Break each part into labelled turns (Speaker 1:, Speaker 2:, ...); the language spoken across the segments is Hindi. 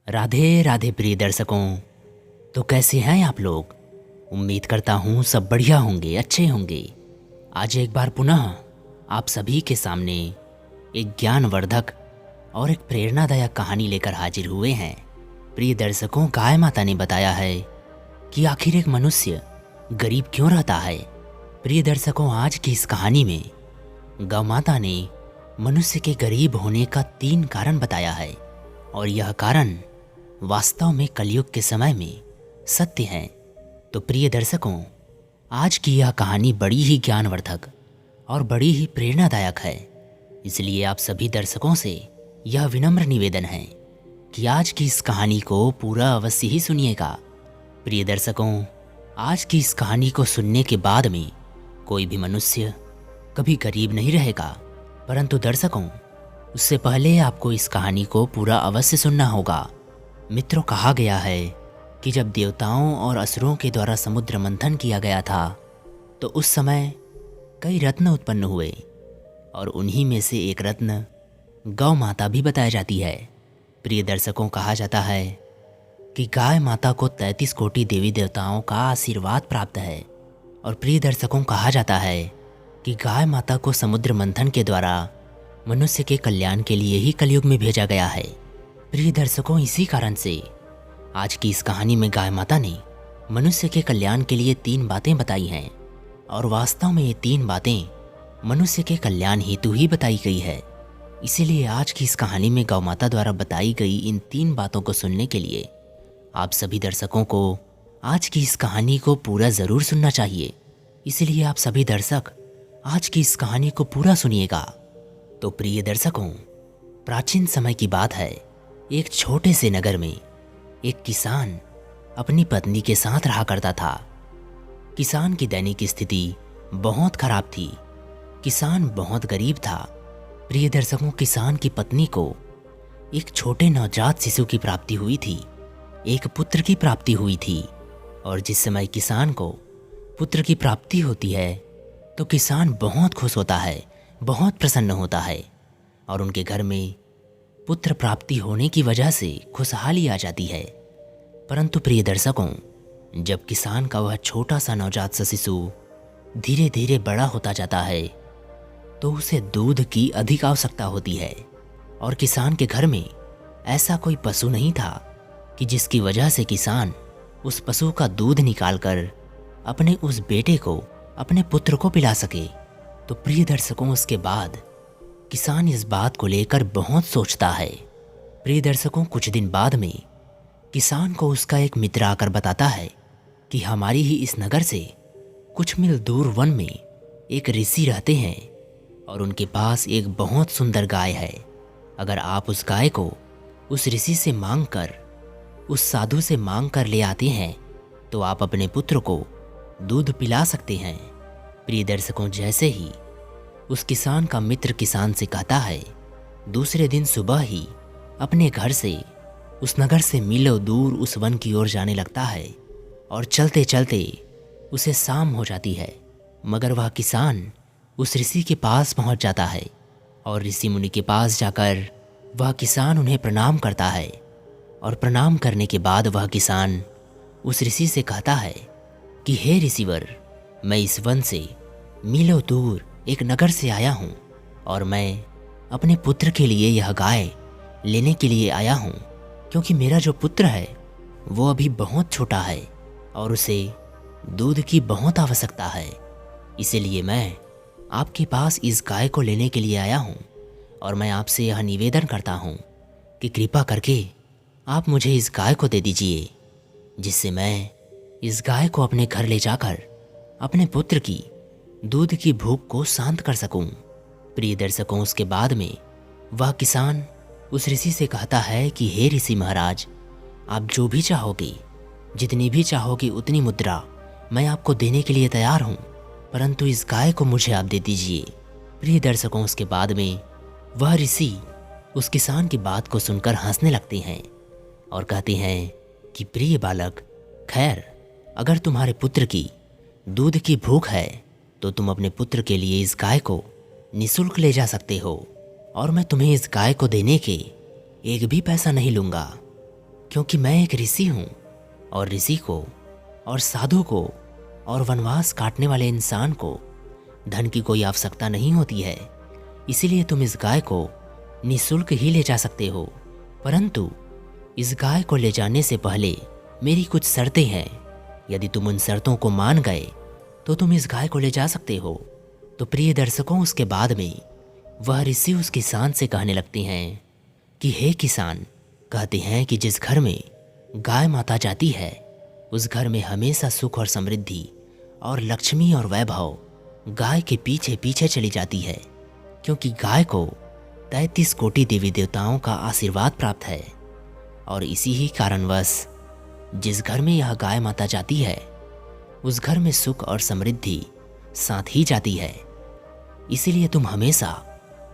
Speaker 1: राधे राधे प्रिय दर्शकों। तो कैसे हैं आप लोग? उम्मीद करता हूँ सब बढ़िया होंगे, अच्छे होंगे। आज एक बार पुनः आप सभी के सामने एक ज्ञानवर्धक और एक प्रेरणादायक कहानी लेकर हाजिर हुए हैं। प्रिय दर्शकों, गाय माता ने बताया है कि आखिर एक मनुष्य गरीब क्यों रहता है। प्रिय दर्शकों, आज की इस कहानी में गौ माता ने मनुष्य के गरीब होने का 3 कारण बताया है और यह कारण वास्तव में कलयुग के समय में सत्य है। तो प्रिय दर्शकों, आज की यह कहानी बड़ी ही ज्ञानवर्धक और बड़ी ही प्रेरणादायक है। इसलिए आप सभी दर्शकों से यह विनम्र निवेदन है कि आज की इस कहानी को पूरा अवश्य ही सुनिएगा। प्रिय दर्शकों, आज की इस कहानी को सुनने के बाद में कोई भी मनुष्य कभी गरीब नहीं रहेगा, परंतु दर्शकों, उससे पहले आपको इस कहानी को पूरा अवश्य सुनना होगा। मित्रों, कहा गया है कि जब देवताओं और असुरों के द्वारा समुद्र मंथन किया गया था तो उस समय कई रत्न उत्पन्न हुए और उन्हीं में से एक रत्न गौ माता भी बताई जाती है। प्रिय दर्शकों, कहा जाता है कि गाय माता को 33 कोटि देवी देवताओं का आशीर्वाद प्राप्त है। और प्रिय दर्शकों, कहा जाता है कि गाय माता को समुद्र मंथन के द्वारा मनुष्य के कल्याण के लिए ही कलयुग में भेजा गया है। प्रिय दर्शकों, इसी कारण से आज की इस कहानी में गाय माता ने मनुष्य के कल्याण के लिए 3 बातें बताई हैं और वास्तव में ये 3 बातें मनुष्य के कल्याण हेतु ही बताई गई है। इसीलिए आज की इस कहानी में गौ माता द्वारा बताई गई इन 3 बातों को सुनने के लिए आप सभी दर्शकों को आज की इस कहानी को पूरा ज़रूर सुनना चाहिए। इसलिए आप सभी दर्शक आज की इस कहानी को पूरा सुनिएगा। तो प्रिय दर्शकों, प्राचीन समय की बात है। एक छोटे से नगर में एक किसान अपनी पत्नी के साथ रहा करता था। किसान की दैनिक स्थिति बहुत खराब थी। किसान बहुत गरीब था। प्रिय दर्शकों, किसान की पत्नी को एक छोटे नवजात शिशु की प्राप्ति हुई थी, एक पुत्र की प्राप्ति हुई थी। और जिस समय किसान को पुत्र की प्राप्ति होती है तो किसान बहुत खुश होता है, बहुत प्रसन्न होता है और उनके घर में पुत्र प्राप्ति होने की वजह से खुशहाली आ जाती है। परंतु प्रिय दर्शकों, जब किसान का वह छोटा सा नवजात सा शिशु धीरे धीरे बड़ा होता जाता है तो उसे दूध की अधिक आवश्यकता होती है। और किसान के घर में ऐसा कोई पशु नहीं था कि जिसकी वजह से किसान उस पशु का दूध निकालकर अपने उस बेटे को, अपने पुत्र को पिला सके। तो प्रिय दर्शकों, उसके बाद किसान इस बात को लेकर बहुत सोचता है। प्रिय दर्शकों, कुछ दिन बाद में किसान को उसका एक मित्र आकर बताता है कि हमारी ही इस नगर से कुछ मील दूर वन में एक ऋषि रहते हैं और उनके पास एक बहुत सुंदर गाय है। अगर आप उस गाय को उस ऋषि से मांग कर, उस साधु से मांग कर ले आते हैं तो आप अपने पुत्र को दूध पिला सकते हैं। प्रिय दर्शकों, जैसे ही उस किसान का मित्र किसान से कहता है, दूसरे दिन सुबह ही अपने घर से उस नगर से मीलों दूर उस वन की ओर जाने लगता है और चलते चलते उसे शाम हो जाती है। मगर वह किसान उस ऋषि के पास पहुंच जाता है और ऋषि मुनि के पास जाकर वह किसान उन्हें प्रणाम करता है। और प्रणाम करने के बाद वह किसान उस ऋषि से कहता है कि हे ऋषिवर, मैं इस वन से मीलों दूर एक नगर से आया हूँ और मैं अपने पुत्र के लिए यह गाय लेने के लिए आया हूँ, क्योंकि मेरा जो पुत्र है वो अभी बहुत छोटा है और उसे दूध की बहुत आवश्यकता है। इसीलिए मैं आपके पास इस गाय को लेने के लिए आया हूँ और मैं आपसे यह निवेदन करता हूँ कि कृपा करके आप मुझे इस गाय को दे दीजिए, जिससे मैं इस गाय को अपने घर ले जाकर अपने पुत्र की दूध की भूख को शांत कर सकूं। प्रिय दर्शकों, उसके बाद में वह किसान उस ऋषि से कहता है कि हे ऋषि महाराज, आप जो भी चाहोगे, जितनी भी चाहोगे उतनी मुद्रा मैं आपको देने के लिए तैयार हूँ, परंतु इस गाय को मुझे आप दे दीजिए। प्रिय दर्शकों, उसके बाद में वह ऋषि उस किसान की बात को सुनकर हंसने लगते हैं और कहते हैं कि प्रिय बालक, खैर अगर तुम्हारे पुत्र की दूध की भूख है तो तुम अपने पुत्र के लिए इस गाय को निःशुल्क ले जा सकते हो और मैं तुम्हें इस गाय को देने के एक भी पैसा नहीं लूँगा। क्योंकि मैं एक ऋषि हूँ और ऋषि को और साधु को और वनवास काटने वाले इंसान को धन की कोई आवश्यकता नहीं होती है। इसीलिए तुम इस गाय को निःशुल्क ही ले जा सकते हो, परंतु इस गाय को ले जाने से पहले मेरी कुछ शर्तें हैं। यदि तुम उन शर्तों को मान गए तो तुम इस गाय को ले जा सकते हो। तो प्रिय दर्शकों, उसके बाद में वह ऋषि उस किसान से कहने लगते हैं कि हे किसान, कहते हैं कि जिस घर में गाय माता जाती है उस घर में हमेशा सुख और समृद्धि और लक्ष्मी और वैभव गाय के पीछे पीछे चली जाती है, क्योंकि गाय को 33 कोटि देवी देवताओं का आशीर्वाद प्राप्त है। और इसी ही कारणवश जिस घर में यह गाय माता जाती है उस घर में सुख और समृद्धि साथ ही जाती है। इसीलिए तुम हमेशा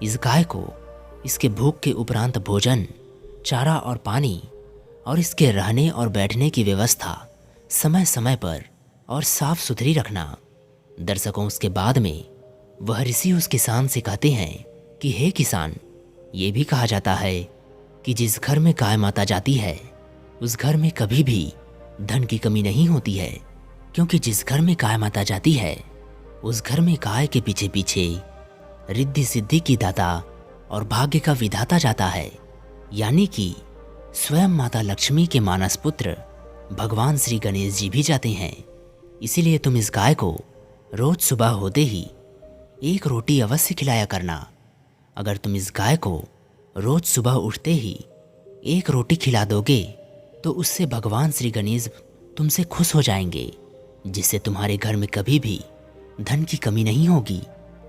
Speaker 1: इस गाय को इसके भूख के उपरांत भोजन, चारा और पानी और इसके रहने और बैठने की व्यवस्था समय समय पर और साफ सुथरी रखना। दर्शकों, उसके बाद में वह ऋषि उस किसान से कहते हैं कि हे किसान, ये भी कहा जाता है कि जिस घर में गाय माता जाती है उस घर में कभी भी धन की कमी नहीं होती है, क्योंकि जिस घर में गाय माता जाती है उस घर में गाय के पीछे पीछे रिद्धि सिद्धि की दाता और भाग्य का विधाता जाता है, यानी कि स्वयं माता लक्ष्मी के मानस पुत्र भगवान श्री गणेश जी भी जाते हैं। इसीलिए तुम इस गाय को रोज सुबह होते ही एक रोटी अवश्य खिलाया करना। अगर तुम इस गाय को रोज सुबह उठते ही एक रोटी खिला दोगे तो उससे भगवान श्री गणेश तुमसे खुश हो जाएंगे, जिससे तुम्हारे घर में कभी भी धन की कमी नहीं होगी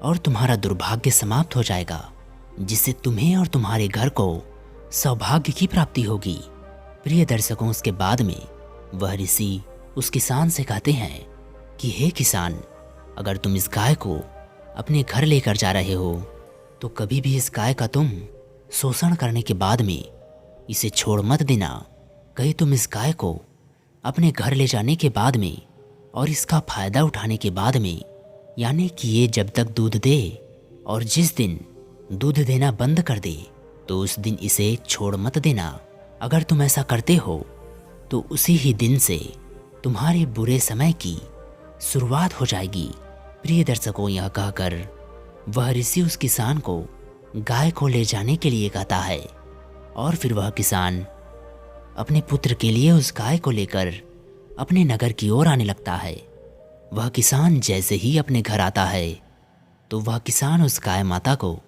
Speaker 1: और तुम्हारा दुर्भाग्य समाप्त हो जाएगा, जिससे तुम्हें और तुम्हारे घर को सौभाग्य की प्राप्ति होगी। प्रिय दर्शकों, उसके बाद में वह ऋषि उस किसान से कहते हैं कि हे किसान, अगर तुम इस गाय को अपने घर लेकर जा रहे हो तो कभी भी इस गाय का तुम शोषण करने के बाद में इसे छोड़ मत देना। कहीं तुम इस गाय को अपने घर ले जाने के बाद में और इसका फायदा उठाने के बाद में, यानी कि ये जब तक दूध दे और जिस दिन दूध देना बंद कर दे तो उस दिन इसे छोड़ मत देना। अगर तुम ऐसा करते हो तो उसी ही दिन से तुम्हारे बुरे समय की शुरुआत हो जाएगी। प्रिय दर्शकों, यह कहकर वह ऋषि उस किसान को गाय को ले जाने के लिए कहता है और फिर वह किसान अपने पुत्र के लिए उस गाय को लेकर अपने नगर की ओर आने लगता है। वह किसान जैसे ही अपने घर आता है तो वह किसान उस गाय माता को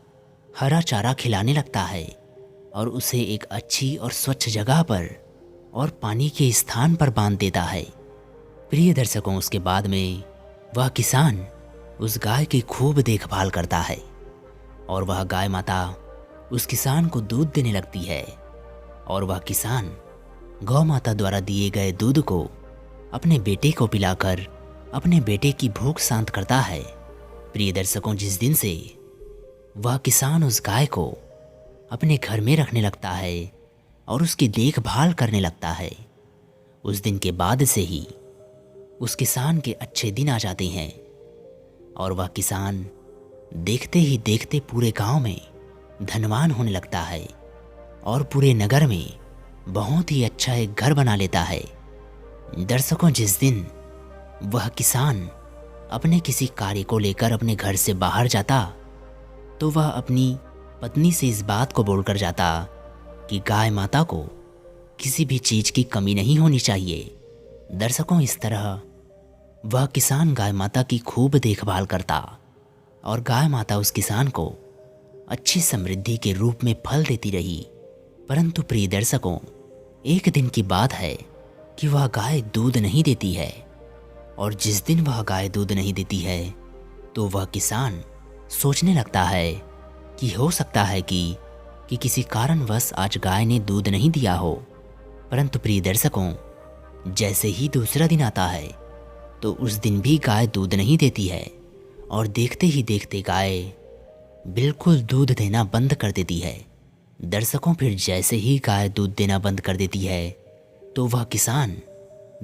Speaker 1: हरा चारा खिलाने लगता है और उसे एक अच्छी और स्वच्छ जगह पर और पानी के स्थान पर बांध देता है। प्रिय दर्शकों, उसके बाद में वह किसान उस गाय की खूब देखभाल करता है और वह गाय माता उस किसान को दूध देने लगती है और वह किसान गौ माता द्वारा दिए गए दूध को अपने बेटे को पिलाकर अपने बेटे की भूख शांत करता है। प्रिय दर्शकों, जिस दिन से वह किसान उस गाय को अपने घर में रखने लगता है और उसकी देखभाल करने लगता है, उस दिन के बाद से ही उस किसान के अच्छे दिन आ जाते हैं और वह किसान देखते ही देखते पूरे गांव में धनवान होने लगता है और पूरे नगर में बहुत ही अच्छा एक घर बना लेता है। दर्शकों, जिस दिन वह किसान अपने किसी कार्य को लेकर अपने घर से बाहर जाता तो वह अपनी पत्नी से इस बात को बोलकर जाता कि गाय माता को किसी भी चीज़ की कमी नहीं होनी चाहिए। दर्शकों, इस तरह वह किसान गाय माता की खूब देखभाल करता और गाय माता उस किसान को अच्छी समृद्धि के रूप में फल देती रही। परंतु प्रिय दर्शकों, एक दिन की बात है कि वह गाय दूध नहीं देती है और जिस दिन वह गाय दूध नहीं देती है तो वह किसान सोचने लगता है कि हो सकता है कि किसी कारणवश आज गाय ने दूध नहीं दिया हो। परंतु प्रिय दर्शकों, जैसे ही दूसरा दिन आता है तो उस दिन भी गाय दूध नहीं देती है और देखते ही देखते गाय बिल्कुल दूध देना बंद कर देती है। दर्शकों, फिर जैसे ही गाय दूध देना बंद कर देती है तो वह किसान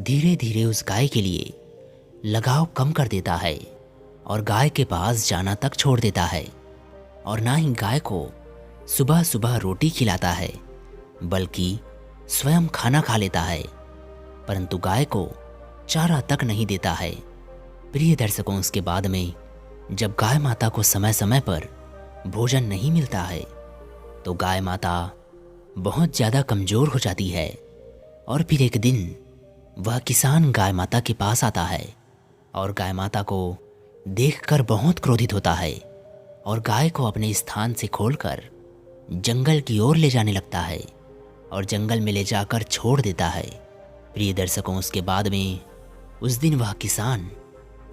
Speaker 1: धीरे धीरे उस गाय के लिए लगाव कम कर देता है और गाय के पास जाना तक छोड़ देता है और ना ही गाय को सुबह सुबह रोटी खिलाता है, बल्कि स्वयं खाना खा लेता है, परंतु गाय को चारा तक नहीं देता है। प्रिय दर्शकों, उसके बाद में जब गाय माता को समय समय पर भोजन नहीं मिलता है तो गाय माता बहुत ज़्यादा कमज़ोर हो जाती है। और फिर एक दिन वह किसान गाय माता के पास आता है और गाय माता को देखकर बहुत क्रोधित होता है और गाय को अपने स्थान से खोलकर जंगल की ओर ले जाने लगता है और जंगल में ले जाकर छोड़ देता है। प्रिय दर्शकों, उसके बाद में उस दिन वह किसान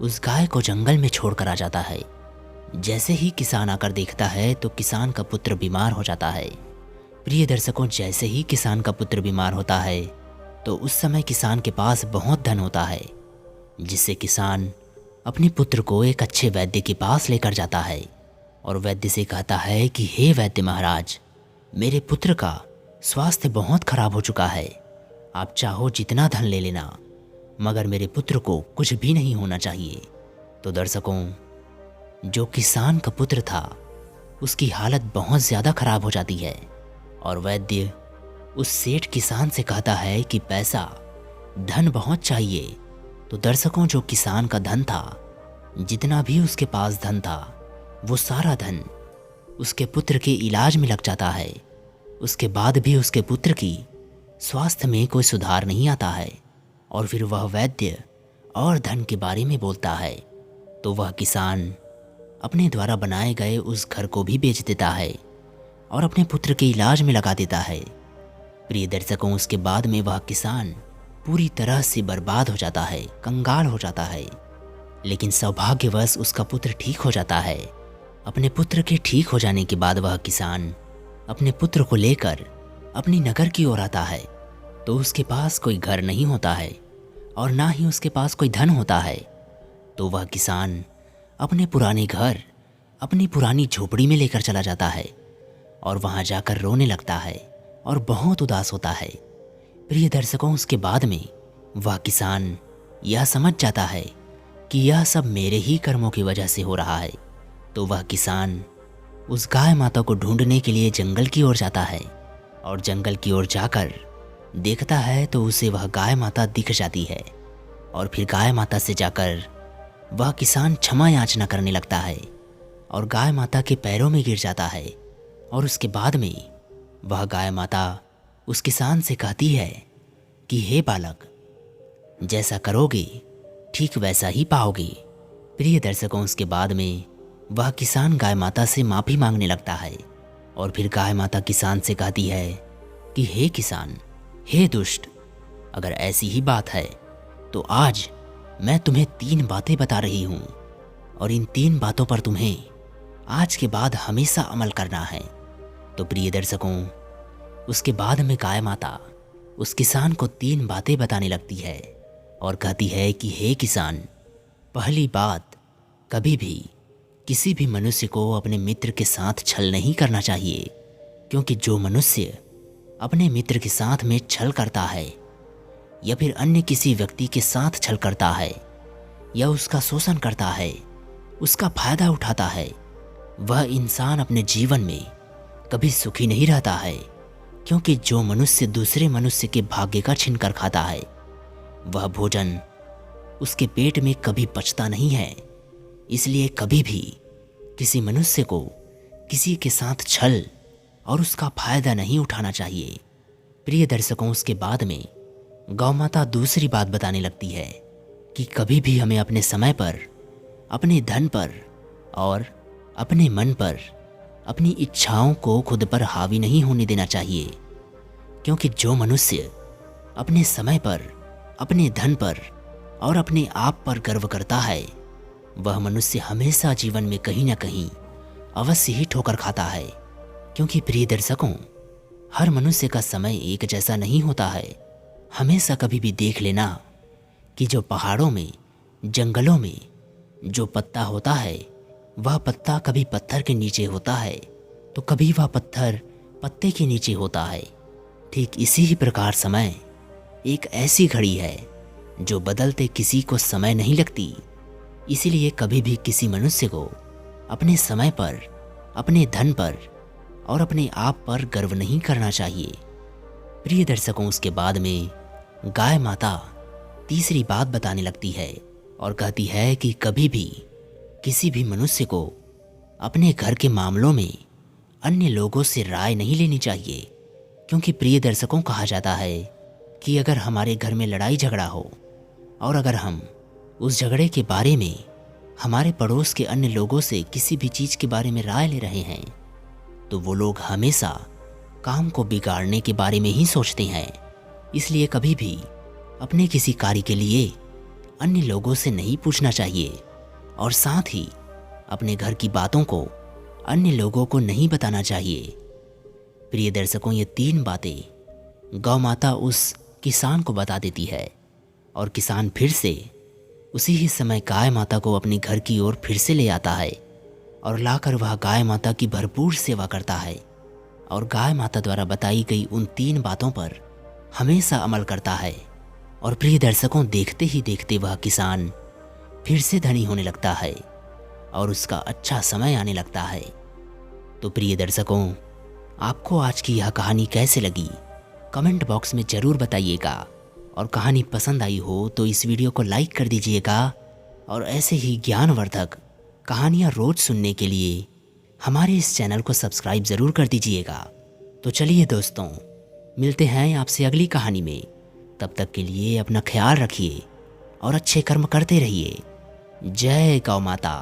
Speaker 1: उस गाय को जंगल में छोड़कर आ जाता है। जैसे ही किसान आकर देखता है तो किसान का पुत्र बीमार हो जाता है। प्रिय दर्शकों, जैसे ही किसान का पुत्र बीमार होता है तो उस समय किसान के पास बहुत धन होता है, जिससे किसान अपने पुत्र को एक अच्छे वैद्य के पास लेकर जाता है और वैद्य से कहता है कि हे वैद्य महाराज, मेरे पुत्र का स्वास्थ्य बहुत खराब हो चुका है। आप चाहो जितना धन ले लेना, मगर मेरे पुत्र को कुछ भी नहीं होना चाहिए। तो दर्शकों, जो किसान का पुत्र था उसकी हालत बहुत ज़्यादा खराब हो जाती है और वैद्य उस सेठ किसान से कहता है कि पैसा, धन बहुत चाहिए। तो दर्शकों, जो किसान का धन था, जितना भी उसके पास धन था, वो सारा धन उसके पुत्र के इलाज में लग जाता है। उसके बाद भी उसके पुत्र की स्वास्थ्य में कोई सुधार नहीं आता है और फिर वह वैद्य और धन के बारे में बोलता है तो वह किसान अपने द्वारा बनाए गए उस घर को भी बेच देता है और अपने पुत्र के इलाज में लगा देता है। प्रिय दर्शकों, उसके बाद में वह किसान पूरी तरह से बर्बाद हो जाता है, कंगाल हो जाता है। लेकिन सौभाग्यवश उसका पुत्र ठीक हो जाता है। अपने पुत्र के ठीक हो जाने के बाद वह किसान अपने पुत्र को लेकर अपनी नगर की ओर आता है तो उसके पास कोई घर नहीं होता है और ना ही उसके पास कोई धन होता है। तो वह किसान अपने पुराने घर, अपनी पुरानी झोपड़ी में लेकर चला जाता है और वहाँ जाकर रोने लगता है और बहुत उदास होता है। प्रिय दर्शकों, उसके बाद में वह किसान यह समझ जाता है कि यह सब मेरे ही कर्मों की वजह से हो रहा है। तो वह किसान उस गाय माता को ढूंढने के लिए जंगल की ओर जाता है और जंगल की ओर जाकर देखता है तो उसे वह गाय माता दिख जाती है और फिर गाय माता से जाकर वह किसान क्षमा याचना करने लगता है और गाय माता के पैरों में गिर जाता है। और उसके बाद में वह गाय माता उस किसान से कहती है कि हे बालक, जैसा करोगे ठीक वैसा ही पाओगे। प्रिय दर्शकों, उसके बाद में वह किसान गाय माता से माफ़ी मांगने लगता है और फिर गाय माता किसान से कहती है कि हे किसान, हे दुष्ट, अगर ऐसी ही बात है तो आज मैं तुम्हें 3 बातें बता रही हूँ और इन 3 बातों पर तुम्हें आज के बाद हमेशा अमल करना है। तो प्रिय दर्शकों, उसके बाद में गाय माता उस किसान को 3 बातें बताने लगती है और कहती है कि हे किसान, पहली बात, कभी भी किसी भी मनुष्य को अपने मित्र के साथ छल नहीं करना चाहिए, क्योंकि जो मनुष्य अपने मित्र के साथ में छल करता है या फिर अन्य किसी व्यक्ति के साथ छल करता है या उसका शोषण करता है, उसका फायदा उठाता है, वह इंसान अपने जीवन में कभी सुखी नहीं रहता है। क्योंकि जो मनुष्य दूसरे मनुष्य के भाग्य का छीन कर खाता है, वह भोजन उसके पेट में कभी पचता नहीं है। इसलिए कभी भी किसी मनुष्य को किसी के साथ छल और उसका फायदा नहीं उठाना चाहिए। प्रिय दर्शकों, उसके बाद में गौ माता दूसरी बात बताने लगती है कि कभी भी हमें अपने समय पर, अपने धन पर और अपने मन पर अपनी इच्छाओं को खुद पर हावी नहीं होने देना चाहिए। क्योंकि जो मनुष्य अपने समय पर, अपने धन पर और अपने आप पर गर्व करता है, वह मनुष्य हमेशा जीवन में कहीं ना कहीं अवश्य ही ठोकर खाता है। क्योंकि प्रिय दर्शकों, हर मनुष्य का समय एक जैसा नहीं होता है। हमेशा कभी भी देख लेना कि जो पहाड़ों में, जंगलों में जो पत्ता होता है, वह पत्ता कभी पत्थर के नीचे होता है तो कभी वह पत्थर पत्ते के नीचे होता है। ठीक इसी ही प्रकार समय एक ऐसी घड़ी है जो बदलते किसी को समय नहीं लगती। इसीलिए कभी भी किसी मनुष्य को अपने समय पर, अपने धन पर और अपने आप पर गर्व नहीं करना चाहिए। प्रिय दर्शकों, उसके बाद में गाय माता तीसरी बात बताने लगती है और कहती है कि कभी भी किसी भी मनुष्य को अपने घर के मामलों में अन्य लोगों से राय नहीं लेनी चाहिए, क्योंकि प्रिय दर्शकों कहा जाता है कि अगर हमारे घर में लड़ाई झगड़ा हो और अगर हम उस झगड़े के बारे में हमारे पड़ोस के अन्य लोगों से किसी भी चीज़ के बारे में राय ले रहे हैं तो वो लोग हमेशा काम को बिगाड़ने के बारे में ही सोचते हैं। इसलिए कभी भी अपने किसी कार्य के लिए अन्य लोगों से नहीं पूछना चाहिए और साथ ही अपने घर की बातों को अन्य लोगों को नहीं बताना चाहिए। प्रिय दर्शकों, ये 3 बातें गौ माता उस किसान को बता देती है और किसान फिर से उसी ही समय गाय माता को अपने घर की ओर फिर से ले आता है और लाकर वह गाय माता की भरपूर सेवा करता है और गाय माता द्वारा बताई गई उन 3 बातों पर हमेशा अमल करता है। और प्रिय दर्शकों, देखते ही देखते वह किसान फिर से धनी होने लगता है और उसका अच्छा समय आने लगता है। तो प्रिय दर्शकों, आपको आज की यह कहानी कैसे लगी कमेंट बॉक्स में ज़रूर बताइएगा और कहानी पसंद आई हो तो इस वीडियो को लाइक कर दीजिएगा और ऐसे ही ज्ञानवर्धक कहानियाँ रोज़ सुनने के लिए हमारे इस चैनल को सब्सक्राइब ज़रूर कर दीजिएगा। तो चलिए दोस्तों, मिलते हैं आपसे अगली कहानी में। तब तक के लिए अपना ख्याल रखिए और अच्छे कर्म करते रहिए। जय गौ माता।